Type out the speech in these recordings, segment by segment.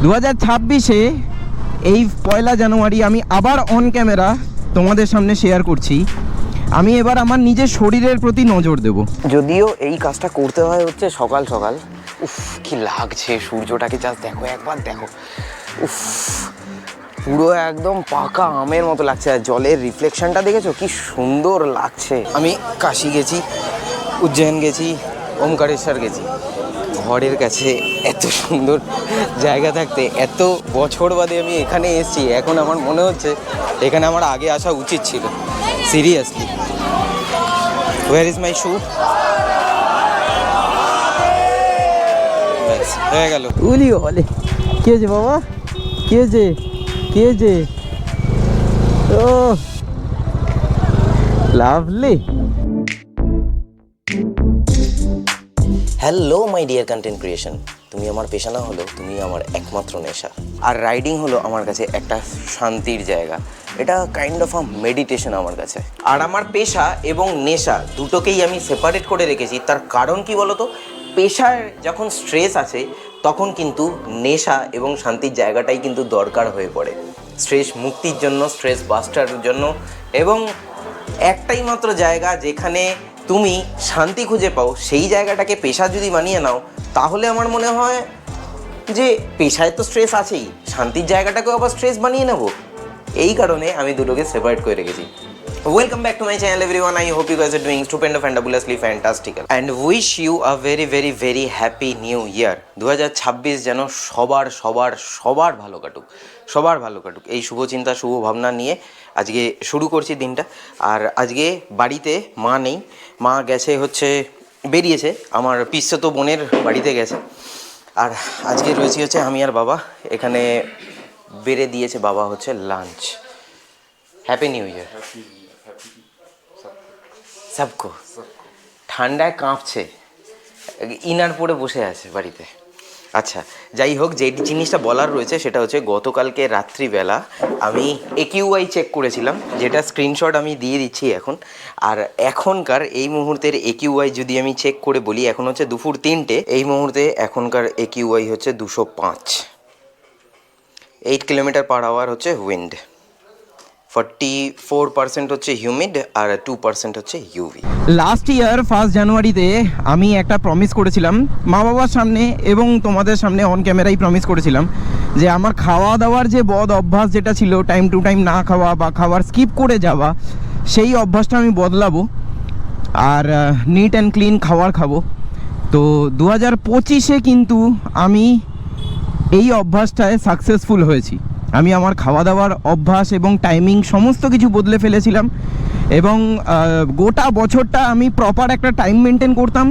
2026-এ এই 1 জানুয়ারি আমি আবার অন ক্যামেরা তোমাদের সামনে শেয়ার করছি। আমি এবার আমার নিজের শরীরের প্রতি নজর দেব। যদিও এই কাজটা করতে হয় হচ্ছে সকাল সকাল। উফ, কি লাগছে সূর্যটাকে, জাস্ট দেখো একবার, দেখো। উফ, পুরো একদম পাকা আমের মতো লাগছে। আর জলের রিফ্লেকশনটা দেখেছো কি সুন্দর লাগছে। আমি কাশী গেছি, উজ্জয়ন গেছি, ওমকারেশ্বর গেছি। ঘরের কাছে এত সুন্দর জায়গা থাকতে এত বছর বাদে আমি এখানে এসেছি। এখন আমার মনে হচ্ছে এখানে আমার আগে আসা উচিত ছিল, সিরিয়াসলি। ওয়ার ইজ মাই শু? ব্যাস হয়ে গেল। উলি বলে কে যে বাবা, কে যে ও lovely. Hello my dear content creation. তুমি আমার পেশা না হলেও তুমি আমার একমাত্র নেশা। আর রাইডিং হলো আমার কাছে একটা শান্তির জায়গা। এটা কাইন্ড অফ আ মেডিটেশন আমার কাছে। আর আমার পেশা এবং নেশা দুটোকেই আমি সেপারেট করে রেখেছি। তার কারণ কি বলো তো? পেশায় যখন স্ট্রেস আছে তখন কিন্তু নেশা এবং শান্তির জায়গাটাই কিন্তু দরকার হয়ে পড়ে স্ট্রেস মুক্তির জন্য, স্ট্রেস বাস্টার জন্য। এবং একটাই মাত্র জায়গা যেখানে তুমি শান্তি খুঁজে পাও, সেই জায়গাটাকে পেশা যদি বানিয়ে নাও, তাহলে আমার মনে হয় যে পেশায় তো স্ট্রেস আছেই, শান্তির জায়গাটাকেও আবার স্ট্রেস বানিয়ে নেব। এই কারণে আমি দুটোকে সেপারেট করে রেখেছি। Welcome back to my channel everyone. I hope you guys are doing stupendous, fantabulously fantastical and wish you a very very very happy new year. 2026 যেন সবার ভালো কাটুক। এই শুভ চিন্তা, শুভ ভাবনা নিয়ে আজকে শুরু করছি দিনটা। আর আজকে বাড়িতে মা নেই, মা গেছে হচ্ছে, বেরিয়েছে আমার পিসতো বোনের বাড়িতে গেছে। আর আজকে রয়েছি হচ্ছে আমি আর বাবা। এখানে বেড়ে দিয়েছে বাবা হচ্ছে লাঞ্চ। হ্যাপি নিউ ইয়ার সবকো। ঠান্ডায় কাঁপছে, ইনার পরে বসে আছে বাড়িতে। আচ্ছা, যাই হোক, যে জিনিসটা বলার রয়েছে সেটা হচ্ছে গতকালকে রাত্রিবেলা আমি AQI চেক করেছিলাম, যেটা স্ক্রিনশট আমি দিয়ে দিচ্ছি এখন। আর এখনকার এই মুহূর্তের AQI যদি আমি চেক করে বলি, এখন হচ্ছে দুপুর 3টে। এই মুহূর্তে এখনকার AQI হচ্ছে 205। 8 km/h হচ্ছে উইন্ড, 44% হচ্ছে হিউমিড, আর 2% হচ্ছে ইউভি। লাস্ট ইয়ার 1 জানুয়ারিতে আমি একটা প্রমিস করেছিলাম মা বাবার সামনে এবং তোমাদের সামনে অন ক্যামেরাই প্রমিস করেছিলাম যে আমার খাওয়া দাওয়ার যে বদ অভ্যাস যেটা ছিল, টাইম টু টাইম না খাওয়া বা খাবার স্কিপ করে যাওয়া, সেই অভ্যাসটা আমি বদলাবো আর নিট অ্যান্ড ক্লিন খাবার খাবো। তো 2025-এ কিন্তু আমি এই অভ্যাসটায় সাকসেসফুল হয়েছি। আমি আমার খাওয়া দাওয়ার অভ্যাস এবং টাইমিং সমস্ত কিছু বদলে ফেলেছিলাম। এবং গোটা বছরটা আমি প্রপার একটা টাইম মেনটেন করতাম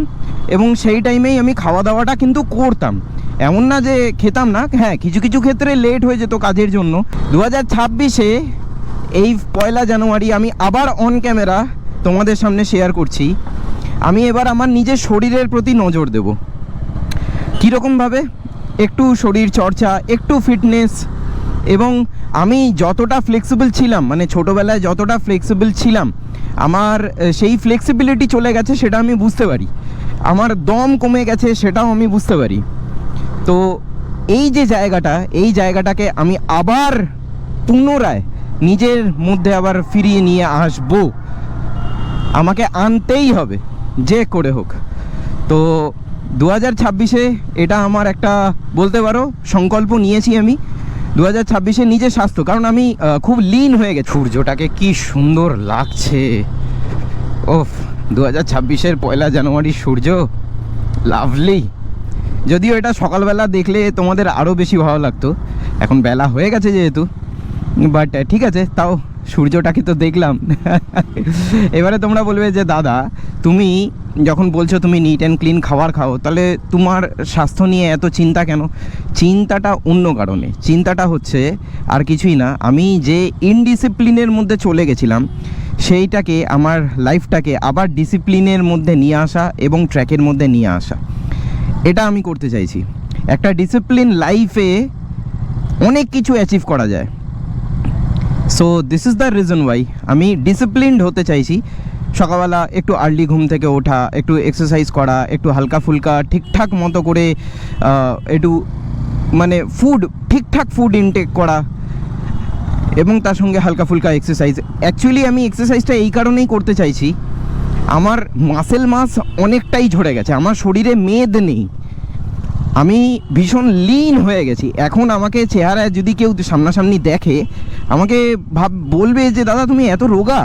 এবং সেই টাইমেই আমি খাওয়া দাওয়াটা কিন্তু করতাম। এমন না যে খেতাম না, হ্যাঁ কিছু কিছু ক্ষেত্রে লেট হয়ে যেত কাজের জন্য। 2026-এ এই 1 জানুয়ারি আমি আবার অন ক্যামেরা তোমাদের সামনে শেয়ার করছি। আমি এবার আমার নিজের শরীরের প্রতি নজর দেব। কীরকমভাবে? একটু শরীর চর্চা, একটু ফিটনেস। এবং আমি যতটা ফ্লেক্সিবল ছিলাম, মানে ছোটোবেলায় যতটা ফ্লেক্সিবল ছিলাম, আমার সেই ফ্লেক্সিবিলিটি চলে গেছে, সেটা আমি বুঝতে পারি। আমার দম কমে গেছে, সেটাও আমি বুঝতে পারি। তো এই যে জায়গাটা, এই জায়গাটাকে আমি আবার পুনরায় নিজের মধ্যে আবার ফিরিয়ে নিয়ে আসবো। আমাকে আনতেই হবে যে করে হোক। তো 2026-এ এটা আমার একটা, বলতে পারো, সংকল্প নিয়েছি আমি। 2026-এ নিজের স্বাস্থ্য, কারণ আমি খুব লিন হয়ে গেছি। সূর্যটাকে কি সুন্দর লাগছে। ওফ, 2026-এর 1 জানুয়ারির সূর্য লাভলি। যদিও এটা সকালবেলা দেখলে তোমাদের আরও বেশি ভালো লাগতো, এখন বেলা হয়ে গেছে যেহেতু, বাট ঠিক আছে, তাও সূর্যটাকে তো দেখলাম। এবারে তোমরা বলবে যে দাদা, তুমি যখন বলছো তুমি নিট অ্যান্ড ক্লিন খাবার খাও, তাহলে তোমার স্বাস্থ্য নিয়ে এত চিন্তা কেন? চিন্তাটা অন্য কারণে। চিন্তাটা হচ্ছে আর কিছুই না, আমি যে ইনডিসিপ্লিনের মধ্যে চলে গেছিলাম, সেইটাকে, আমার লাইফটাকে আবার ডিসিপ্লিনের মধ্যে নিয়ে আসা এবং ট্র্যাকের মধ্যে নিয়ে আসা, এটা আমি করতে চাইছি। একটা ডিসিপ্লিন লাইফে অনেক কিছু অ্যাচিভ করা যায়। So this is the reason why আমি ডিসিপ্লিনড হতে চাইছি। সকালবেলা একটু আর্লি ঘুম থেকে ওঠা, একটু এক্সারসাইজ করা, একটু হালকা ফুলকা ঠিকঠাক মতো করে একটু মানে ফুড ঠিকঠাক ফুড ইনটেক করা এবং তার সঙ্গে হালকা ফুলকা এক্সারসাইজ। অ্যাকচুয়ালি আমি এক্সারসাইজটা এই কারণেই করতে চাইছি, আমার মাসেল মাস অনেকটাই ঝরে গেছে, আমার শরীরে মেদ নেই, আমি ভীষণ লিন হয়ে গেছি। এখন আমাকে চেহারায় যদি কেউ সামনাসামনি দেখে আমাকে বলবে যে দাদা তুমি এত রোগা।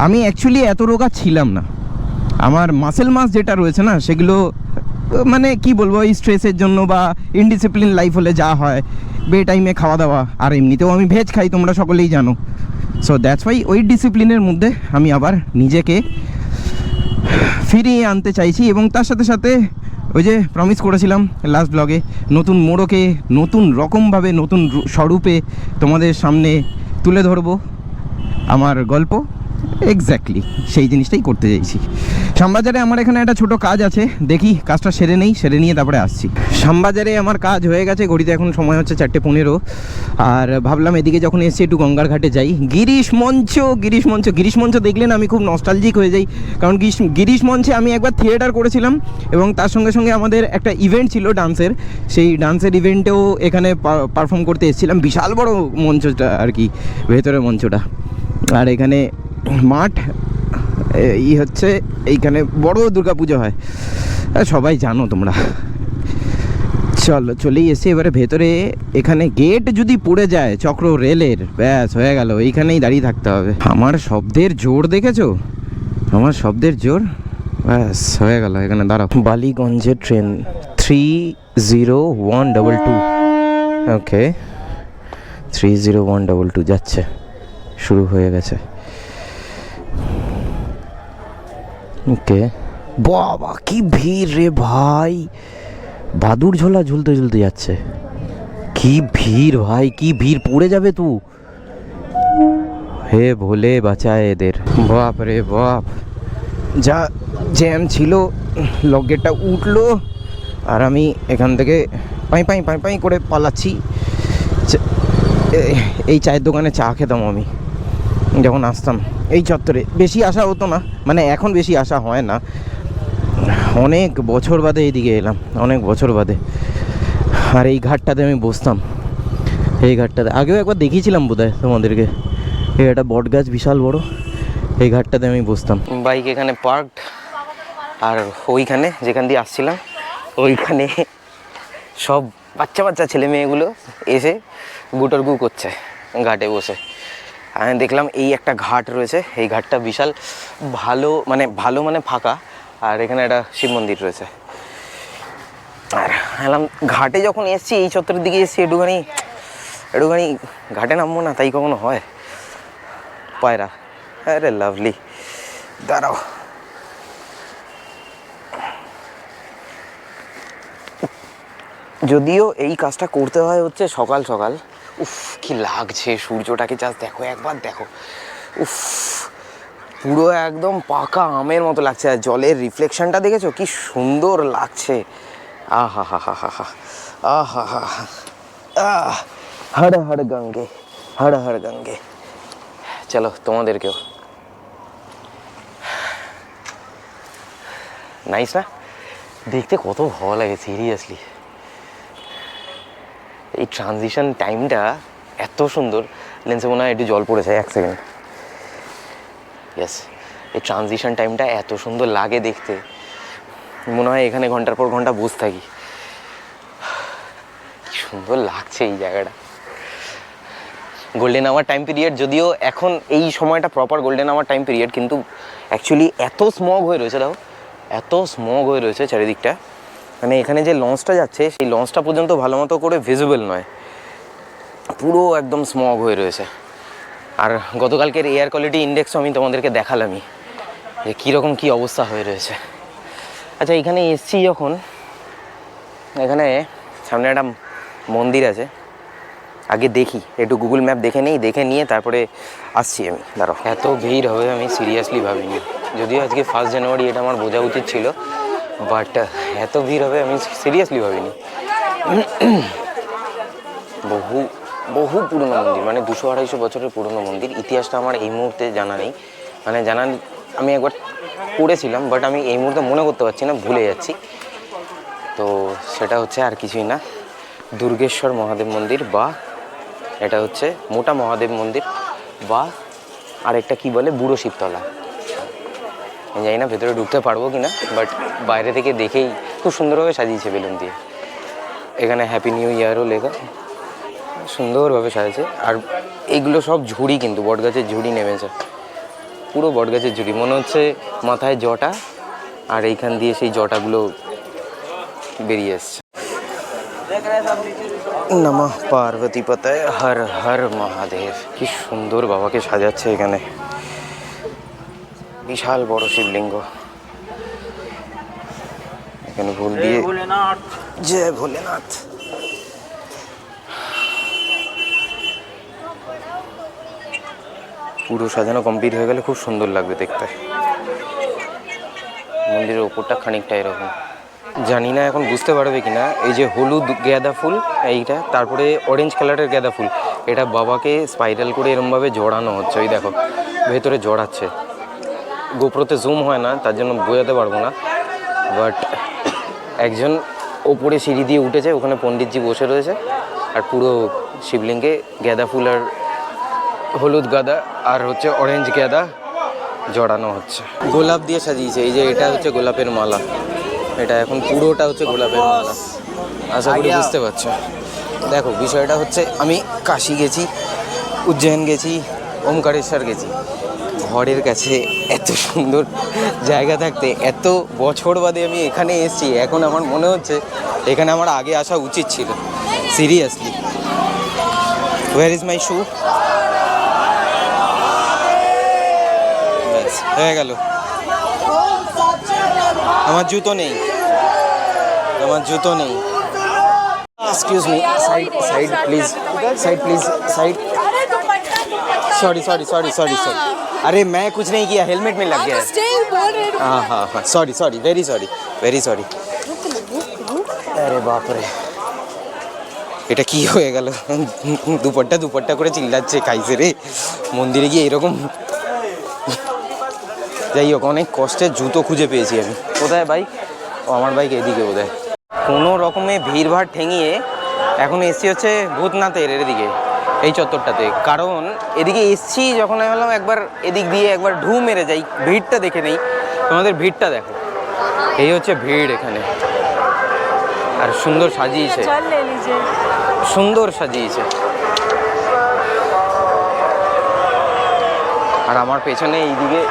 আমি অ্যাকচুয়ালি এত রোগা ছিলাম না, আমার মাসেল মাস যেটা রয়েছে না সেগুলো মানে কি বলবো, এই স্ট্রেসের জন্য বা ইনডিসিপ্লিন লাইফ হলে যা হয়, বে টাইমে খাওয়া দাওয়া, আর এমনিতেও আমি ভেজ খাই তোমরা সকলেই জানো। সো দ্যাটস ওয়াই ওই ডিসিপ্লিনের মধ্যে আমি আবার নিজেকে ফিরিয়ে আনতে চাইছি। এবং তার সাথে সাথে ওই যে প্রমিস করেছিলাম লাস্ট ব্লগে, নতুন মোড়কে নতুন রকমভাবে নতুন স্বরূপে তোমাদের সামনে তুলে ধরবো আমার গল্প। এক্স্যাক্টলি সেই জিনিসটাই করতে চাইছি। শ্যামবাজারে আমার এখানে একটা ছোট কাজ আছে, দেখি কাজটা সেরে নেই, সেরে নিয়ে তারপরে আসছি। শ্যামবাজারে আমার কাজ হয়ে গেছে, ঘড়িতে এখন সময় হচ্ছে 4:15। আর ভাবলাম এদিকে যখন এসছি একটু গঙ্গার ঘাটে যাই। গিরিশ মঞ্চ দেখলে না আমি খুব নস্টালজিক হয়ে যাই, কারণ গিরিশ মঞ্চে আমি একবার থিয়েটার করেছিলাম এবং তার সঙ্গে সঙ্গে আমাদের একটা ইভেন্ট ছিল ডান্সের, সেই ডান্সের ইভেন্টেও এখানে পারফর্ম করতে এসেছিলাম। বিশাল বড় মঞ্চটা আর কি, ভেতরের মঞ্চটা। আর এখানে মাঠ হচ্ছে, এইখানে বড় দুর্গাপুজো হয়, সবাই জানো তোমরা। চলেই এসে এবারে ভেতরে। এখানে গেট যদি পড়ে যায় চক্র রেলের, ব্যাস হয়ে গেল, এইখানেই দাঁড়িয়ে থাকতে হবে। আমার শব্দের জোর দেখেছো, আমার শব্দের জোর, ব্যাস হয়ে গেল। এখানে দাঁড়াও, বালিগঞ্জের ট্রেন 30122। ওকে 30122 যাচ্ছে, শুরু হয়ে গেছে। ওকে, বাবা কি ভিড় রে ভাই, বাদুর ঝোলা ঝুলতে ঝুলতে যাচ্ছে। কি ভিড় ভাই, কি ভিড়, পড়ে যাবে তু। হে ভোলে বাঁচায় এদের। বাপ রে বাপ, যা জ্যাম ছিল। লক গেটটা উঠলো আর আমি এখান থেকে পাই করে পালাচ্ছি। এই চায়ের দোকানে চা খেতাম আমি যখন আসতাম এই চত্বরে। বেশি আসা হতো না, মানে এখন বেশি আসা হয় না, অনেক বছর বাদে এইদিকে এলাম, অনেক বছর বাদে। আর এই ঘাটটাতে আমি বসতাম, এই ঘাটটাতে আগেও একবার দেখিয়েছিলাম বোধহয় তোমাদেরকে। এই একটা বট গাছ বিশাল বড়, এই ঘাটটাতে আমি বসতাম। বাইক এখানে পার্কড, আর ওইখানে যেখান দিয়ে আসছিলাম ওইখানে সব বাচ্চা ছেলে মেয়েগুলো এসে গুটরগু করছে ঘাটে বসে। আমি দেখলাম এই একটা ঘাট রয়েছে, এই ঘাটটা বিশাল ভালো মানে ফাঁকা, আর এখানে একটা শিব মন্দির রয়েছে। আর এলাম ঘাটে যখন এসছি, এই চত্বরের দিকে এসছি, একটুখানি ঘাটে নামবো না, তাই কখনো হয়। পায়রা, আরে লাভলি, দাঁড়াও। যদিও এই কাজটা করতে হয় হচ্ছে সকাল সকাল। উফ কি লাগছে, সূর্যটাকে জাস্ট দেখো একবার, দেখো উফ, পুরো একদম পাকা আমের মতো লাগছে। আর জলের রিফ্লেকশনটা দেখেছো কি সুন্দর লাগছে। আহা হা হা হা হা, আহা হা হা, আহ হর হর গঙ্গে, হর হর গঙ্গে। চলো তোমাদেরকেও, নাইস না দেখতে, কত ভালো লাগে সিরিয়াসলি। এই ট্রানজিশন টাইমটা এত সুন্দর, লেন্সে মনে হয় একটু জল পড়েছে, 1 সেকেন্ড। ইয়েস, এই ট্রানজিশন টাইমটা এত সুন্দর লাগে দেখতে, মনে হয় এখানে ঘন্টার পর ঘন্টা বসে থাকি। কি সুন্দর লাগছে এই জায়গাটা। গোল্ডেন আওয়ার টাইম পিরিয়ড, যদিও এখন এই সময়টা proper golden hour time period, কিন্তু অ্যাকচুয়ালি এত স্মগ হয়ে রয়েছে, দেখো এত স্মগ হয়ে রয়েছে চারিদিকটা। মানে এখানে যে লঞ্চটা যাচ্ছে সেই লঞ্চটা পর্যন্ত ভালো মতো করে ভিজিবল নয়, পুরো একদম স্মগ হয়ে রয়েছে। আর গতকালকের এয়ার কোয়ালিটি ইন্ডেক্সও আমি তোমাদেরকে দেখালামই যে কীরকম কী অবস্থা হয়ে রয়েছে। আচ্ছা, এখানে এসছি যখন, এখানে সামনে একটা মন্দির আছে, আগে দেখি একটু গুগল ম্যাপ দেখে নিয়ে তারপরে আসছি আমি। দাঁড়াও, এত ভিড় হবে আমি সিরিয়াসলি ভাবিনি, যদিও আজকে 1 জানুয়ারি, এটা আমার বোঝা উচিত ছিল, বাট এত ভিড় হবে আমি সিরিয়াসলি ভাবিনি। বহু পুরনো মন্দির, মানে 200-250 বছরের পুরনো মন্দির। ইতিহাসটা আমার এই মুহূর্তে জানা নেই, মানে আমি একবার পড়েছিলাম, বাট আমি এই মুহূর্তে মনে করতে পারছি না, ভুলে যাচ্ছি। তো সেটা হচ্ছে আর কিছুই না, দুর্গেশ্বর মহাদেব মন্দির, বা এটা হচ্ছে মোটা মহাদেব মন্দির, বা আরেকটা কি বলে বুড়ো শিবতলা। আমি জানি না ভেতরে ঢুকতে পারবো কিনা, বাট বাইরে থেকে দেখেই খুব সুন্দরভাবে সাজিয়েছে বেলুন দিয়ে। এখানে হ্যাপি নিউ ইয়ারও লেখা, সুন্দরভাবে সাজাচ্ছে। আর এইগুলো সব ঝুড়ি, কিন্তু বটগাছের ঝুড়ি নেমেছে, পুরো বটগাছের ঝুড়ি। মনে হচ্ছে মাথায় জটা, আর এইখান দিয়ে সেই জটাগুলো বেরিয়ে এসছে। নমঃ পার্বতী পতয়ে হর হর মহাদেব। কি সুন্দর বাবাকে সাজাচ্ছে এখানে, বিশাল বড় শিবলিঙ্গ। এখানে ফুল দিয়ে জয় ভোলেনাথ। পুরো সাজানো কমপ্লিট হয়ে গেলে খুব সুন্দর লাগবে দেখতে। মন্দিরের ওপরটা খানিকটা এরকম, জানি না এখন বুঝতে পারবে কিনা। এই যে হলুদ গাঁদা ফুল এইটা, তারপরে অরেঞ্জ কালারের গাঁদা ফুল, এটা বাবাকে স্পাইরাল করে এরমভাবে জড়ানো হচ্ছে। ওই দেখো ভেতরে জড়াচ্ছে। গোপ্রোতে জুম হয় না, তার জন্য বোঝাতে পারবো না, বাট একজন ওপরে সিঁড়ি দিয়ে উঠেছে, ওখানে পণ্ডিতজি বসে রয়েছে, আর পুরো শিবলিঙ্গে গাঁদা ফুল আর হলুদ গাঁদা আর হচ্ছে অরেঞ্জ গাঁদা জড়ানো হচ্ছে। গোলাপ দিয়ে সাজিয়েছে। এই যে এটা হচ্ছে গোলাপের মালা, এটা এখন পুরোটা হচ্ছে গোলাপের মালা। আশা করি বুঝতে পারছো। দেখো বিষয়টা হচ্ছে, আমি কাশী গেছি, উজ্জয়ন গেছি, ওমকারেশ্বর গেছি, ঘরের কাছে এত সুন্দর জায়গা থাকতে এত বছর বাদে আমি এখানে এসেছি। এখন আমার মনে হচ্ছে এখানে আমার আগে আসা উচিত ছিল, সিরিয়াসলি। ওয়্যার ইজ মাই শু? ব্যাস হয়ে গেল। আমার জুতো নেই, আমার জুতো নেই। Excuse me, side side please, side please, side. Sorry sorry sorry sorry sorry. अरे मैं कुछ नहीं किया, हेलमेट में लग गया है। हाँ हाँ हाँ, sorry sorry, very sorry, very sorry. अरे बाप रे, এটা কি হয়ে গেল? দুপট্টা দুপট্টা করে চিল্লাচ্ছে, খাইছে রে মন্দিরে গিয়ে এরকম। যাই হোক, অনেক কষ্টে জুতো খুঁজে পেয়েছি আমি। কোথায় বাইক? ও আমার বাইক এদিকে বোধহয়। কোনো রকমে ভিড়ভাড় ঠেঙিয়ে এখন এসছি হচ্ছে ভূতনাথের এদিকে, এই চত্বরটাতে। কারণ এদিকে এসছি যখন আমি বললাম একবার এদিক দিয়ে একবার ঢু মেরে যাই, ভিড়টা দেখে নেই। তোমাদের ভিড়টা দেখো, এই হচ্ছে ভিড় এখানে। আর সুন্দর সাজিয়েছে, সুন্দর সাজিয়েছে। আর আমার পেছনে এইদিকে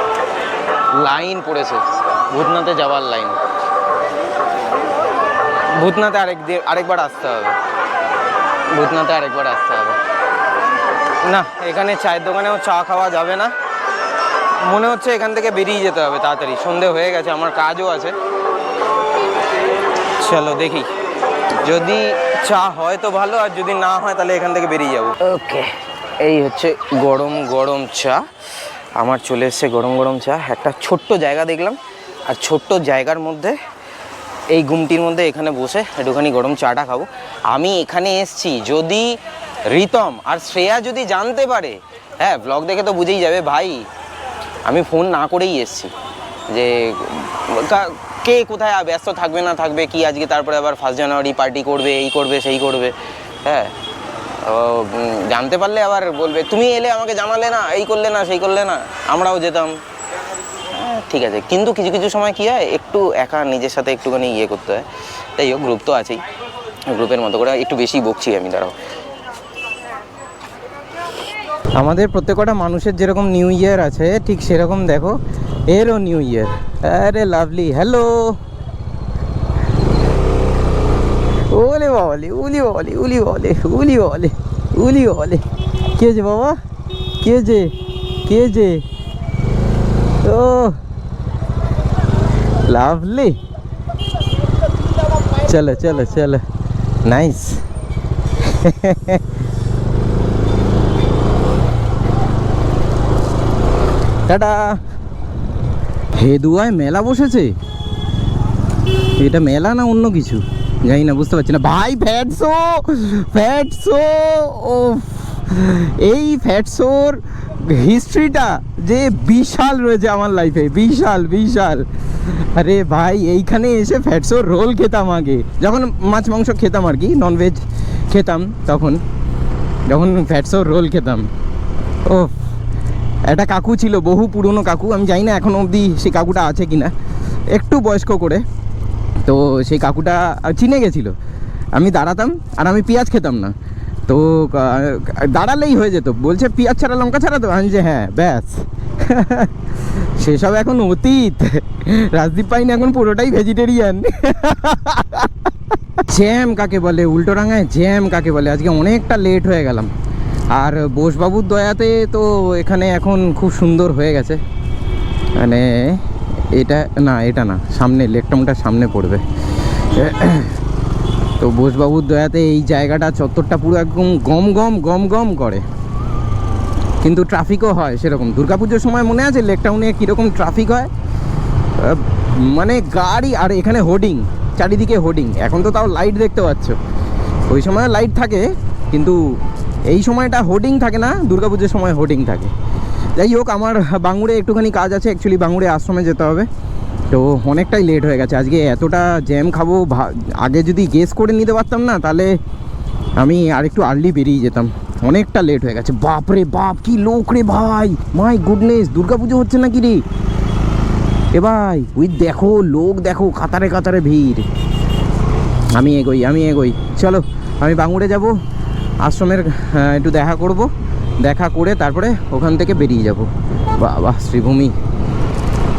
লাইন পড়েছে, ভূতনাথে যাওয়ার লাইন। ভূতনাথে আরেকবার আসতে হবে, ভূতনাথে আরেকবার আসতে হবে। না, এখানে চায়ের দোকানেও চা খাওয়া যাবে না, মনে হচ্ছে এখান থেকে বেরিয়ে যেতে হবে তাড়াতাড়ি। সন্ধে হয়ে গেছে, আমার কাজও আছে। চলো দেখি, যদি চা হয় তো ভালো, আর যদি না হয় তাহলে এখান থেকে বেরিয়ে যাবো। ওকে, এই হচ্ছে গরম গরম চা আমার চলে এসছে, গরম গরম চা। একটা ছোট্ট জায়গা দেখলাম, আর ছোট্ট জায়গার মধ্যে এই গুমটির মধ্যে এখানে বসে একটুখানি গরম চাটা খাবো। আমি এখানে এসছি, যদি রিতম আর শ্রেয়া যদি জানতে পারে, হ্যাঁ ব্লগ দেখে তো বুঝেই যাবে ভাই আমি ফোন না করেই এসছি, যে কে কোথায় ব্যস্ত থাকবে না থাকবে কি আজকে, তারপরে আবার 1 জানুয়ারি পার্টি করবে, এই করবে সেই করবে। হ্যাঁ, জানতে পারলে আবার বলবে তুমি এলে আমাকে জানালে না, এই করলে না সেই করলে না, আমরাও যেতাম। ঠিক আছে, কিন্তু কিছু কিছু সময় কী হয়, একটু একা নিজের সাথে একটুখানি ইয়ে করতে হয়। তাই হোক, গ্রুপ তো আছেই, গ্রুপের মতো করে একটু বেশি বকছি আমি। দাঁড়াও, আমাদের প্রত্যেকটা মানুষের যেরকম নিউ ইয়ার আছে, ঠিক সেরকম দেখো এরও নিউ ইয়ার। আরে লাভলি, হ্যালো। ওলে বাবালে, উলি বাবালে, উলি বাবালে, উলি বাবালে, উলি বাবালে। কে হয়েছে বাবা? কে হয়েছে? কে হয়েছে? ও লাভলি, চলো চলো চলো, নাইস। টাটা। হেদুয়ায় মেলা বসেছে, এটা মেলা না অন্য কিছু জানি না, বুঝতে পারছি না ভাই। ফ্যাটসো, ফ্যাটসো, ও এই ফ্যাটসোর হিস্ট্রিটা যে বিশাল রয়েছে আমার লাইফে, বিশাল বিশাল। আরে ভাই এইখানে এসে ফ্যাটসোর রোল খেতাম আগে, যখন মাছ মাংস খেতাম আর কি, ননভেজ খেতাম, তখন যখন ফ্যাটসোর রোল খেতাম। ও একটা কাকু ছিল, বহু পুরনো কাকু, আমি জানি না এখনও অবধি সেই কাকুটা আছে কি না, একটু বয়স্ক করে। তো সেই কাকুটা চিনে গেছিলো, আমি দাঁড়াতাম আর আমি পেঁয়াজ খেতাম না, তো দাঁড়ালেই হয়ে যেত, বলছে পেঁয়াজ ছাড়া লঙ্কা ছাড়া, তো আমি যে হ্যাঁ ব্যাস। সেসব এখন অতীত, রাজদীপ পাইন এখন পুরোটাই ভেজিটেরিয়ান। জ্যাম কাকে বলে, উল্টোডাঙায় জ্যাম কাকে বলে, আজকে অনেকটা লেট হয়ে গেলাম। আর বোসবাবুর দয়াতে তো এখানে এখন খুব সুন্দর হয়ে গেছে, মানে এটা না, এটা না, সামনে লেকটাউনটা সামনে পড়বে। তো বোসবাবুর দয়াতে এই জায়গাটা, চত্বরটা পুরো একদম গম গম গম গম করে, কিন্তু ট্রাফিকও হয় সেরকম। দুর্গাপুজোর সময় মনে আছে লেকটাউনে কীরকম ট্রাফিক হয়, মানে গাড়ি, আর এখানে হোর্ডিং, চারিদিকে হোর্ডিং। এখন তো তাও লাইট দেখতে পাচ্ছ, ওই সময় লাইট থাকে, কিন্তু এই সময়টা হোর্ডিং থাকে না, দুর্গাপুজোর সময় হোর্ডিং থাকে। যাই হোক, আমার বাঙুরে একটুখানি কাজ আছে, অ্যাকচুয়ালি বাঙুরে আশ্রমে যেতে হবে, তো অনেকটাই লেট হয়ে গেছে আজকে। এতটা জ্যাম খাবো, আগে যদি গেস করে নিতে পারতাম না, তাহলে আমি আর একটু আর্লি বেরিয়ে যেতাম। অনেকটা লেট হয়ে গেছে। বাপ রে বাপ, কি লোক রে ভাই, মাই গুডনেস, দুর্গাপুজো হচ্ছে নাকি রে এ ভাই? ওই দেখো লোক, দেখো কাতারে কাতারে ভিড়। আমি এগোই, চলো আমি বাঙুরে যাব, আশ্রমের একটু দেখা করব, দেখা করে তারপরে ওখান থেকে বেরিয়ে যাব। বাহ শ্রীভূমি।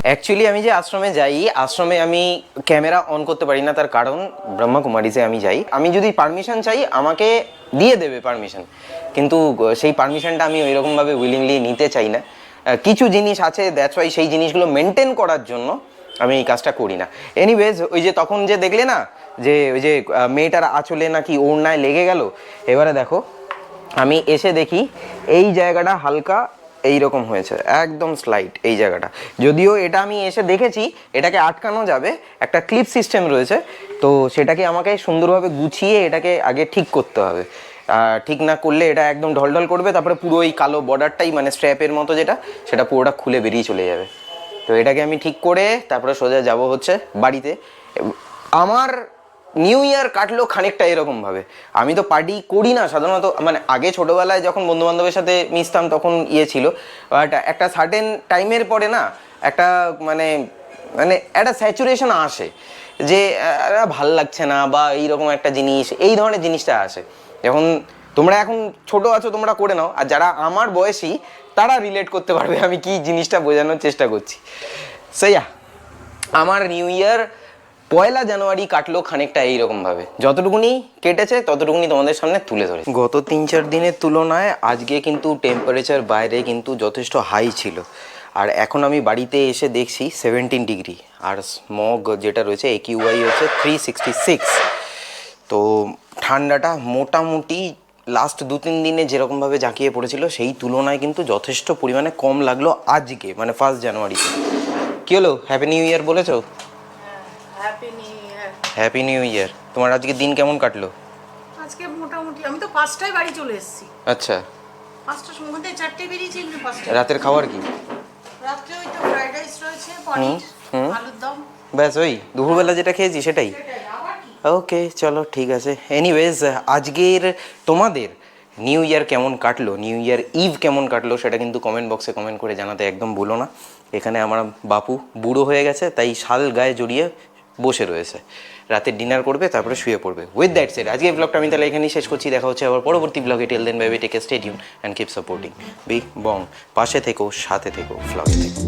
অ্যাকচুয়ালি আমি যে আশ্রমে যাই, আশ্রমে আমি ক্যামেরা অন করতে পারি না, তার কারণ ব্রহ্মকুমারীতে আমি যাই, আমি যদি পারমিশন চাই আমাকে দিয়ে দেবে পারমিশন, কিন্তু সেই পারমিশনটা আমি ওইরকমভাবে উইলিংলি নিতে চাই না। কিছু জিনিস আছে, দ্যাটস ওয়াই সেই জিনিসগুলো মেনটেন করার জন্য আমি এই কাজটা করি না। এনিওয়েজ, ওই যে তখন যে দেখলে না যে ওই যে মেয়েটার আঁচলে নাকি ওড়নায় লেগে গেল, এবারে দেখো আমি এসে দেখি এই জায়গাটা হালকা এইরকম হয়েছে, একদম স্লাইট এই জায়গাটা। যদিও এটা আমি এসে দেখেছি, এটাকে আটকানো যাবে, একটা ক্লিপ সিস্টেম রয়েছে, তো সেটাকে আমাকে সুন্দরভাবে গুছিয়ে এটাকে আগে ঠিক করতে হবে। ঠিক না করলে এটা একদম ঢলঢল করবে, তারপরে পুরো ওই কালো বর্ডারটাই, মানে স্ট্র্যাপের মতো যেটা, সেটা পুরোটা খুলে বেরিয়ে চলে যাবে। তো এটাকে আমি ঠিক করে তারপরে সোজা যাব হচ্ছে বাড়িতে। আমার নিউ ইয়ার কাটলো খানিকটা এরকমভাবে। আমি তো পার্টি করি না সাধারণত, মানে আগে ছোটোবেলায় যখন বন্ধুবান্ধবের সাথে মিশতাম তখন ইয়ে ছিল, বাট একটা সার্টেন টাইমের পরে না একটা মানে মানে একটা স্যাচুরেশন আসে যে ভাল লাগছে না, বা এইরকম একটা জিনিস, এই ধরনের জিনিসটা আসে। যখন তোমরা এখন ছোট আছো তোমরা করে নাও, আর যারা আমার বয়সী তারা রিলেট করতে পারবে আমি কি জিনিসটা বোঝানোর চেষ্টা করছি। সেইয়া আমার নিউ ইয়ার 1 জানুয়ারি কাটলো খানিকটা এইরকমভাবে, যতটুকুনি কেটেছে ততটুকুনি তোমাদের সামনে তুলে ধরে। গত 3-4 দিনের তুলনায় আজকে কিন্তু টেম্পারেচার বাইরে কিন্তু যথেষ্ট হাই ছিল, আর এখন আমি বাড়িতে এসে দেখছি 17 ডিগ্রি, আর স্মগ যেটা রয়েছে AQI হচ্ছে 366। তো ঠান্ডাটা মোটামুটি লাস্ট 2-3 দিনে যেরকমভাবে জাঁকিয়ে পড়েছিল সেই তুলনায় কিন্তু যথেষ্ট পরিমাণে কম লাগলো আজকে, মানে 1 জানুয়ারিতে। কী হলো, হ্যাপি নিউ ইয়ার বলেছো? হ্যাপি নিউ ইয়ার। তোমার আজকে দিন কেমন কাটলো? আজকে মোটামুটি আমি তো 5টায় বাড়ি চলে এসেছি। আচ্ছা, 5টার সময় 4টে বেরিয়েছি, কিন্তু 5টায়। রাতের খাবার কি? রাত্রে ওই তো ফ্রাইড রাইস রয়েছে, পনির, আলুর দম, ব্যাস ওই দুপুরবেলা যেটা খেয়েছি সেটাই। ওকে চলো ঠিক আছে। এনিওয়েজ, আজকের তোমাদের নিউ ইয়ার কেমন কাটলো, নিউ ইয়ার ইভ কেমন কাটলো, সেটা কিন্তু কমেন্ট বক্সে কমেন্ট করে জানাতে একদম ভুলো না। এখানে আমার বাপু বুড়ো হয়ে গেছে, তাই শাল গায়ে জড়িয়ে বসে রয়েছে, রাতে ডিনার করবে তারপরে শুয়ে পড়বে। উইথ দ্যাট সেড আজকে ব্লগটা আমি তাহলে এখানেই শেষ করছি। দেখা হচ্ছে আবার পরবর্তী ব্লগে। Till then bye bye, take care, stay tuned and keep supporting Big Bong. পাশে থেকো, সাথে থেকো, ব্লগে থেকো।